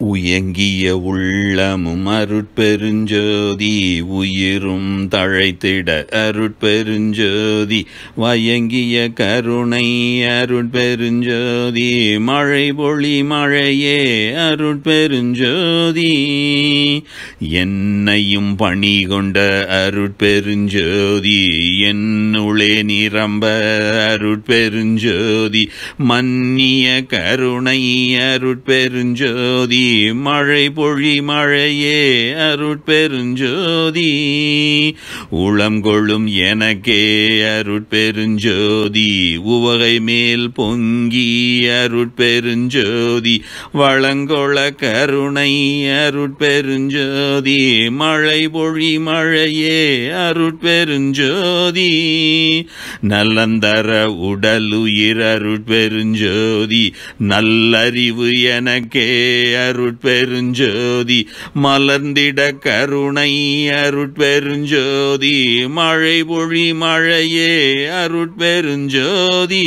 உயங்கிய உள்ளமும் அருட்பெருஞ்சோதி உயிரும் தழைத்திட அருட்பெருஞ்சோதி வயங்கிய கருணை அருட்பெருஞ்சோதி மழை பொழி மழையே அருட்பெருஞ்சோதி என்னையும் பணி கொண்ட அருட்பெருஞ்சோதி என்னுளே நிரம்ப அருட்பெருஞ்சோதி மன்னிய கருணை அருட்பெருஞ்சோதி மழை பொழி மழையே அருட்பெருஞ்சோதி உளம் கொள்ளும் எனக்கே அருட்பெருஞ்சோதி உவகை மேல் பொங்கி அருட்பெருஞ்சோதி வளங்கொள கருணை அருட்பெருஞ்சோதி மழை பொழி மழையே அருட்பெருஞ்சோதி நலந்தர உடலுயிர் அருட்பெருஞ்சோதி நல்லறிவு எனக்கே அருட்பெருஞ்சோதி மலர்ந்திட கருணை அருட்பெருஞ்சோதி மழை பொழி மழையே அருட்பெருஞ்சோதி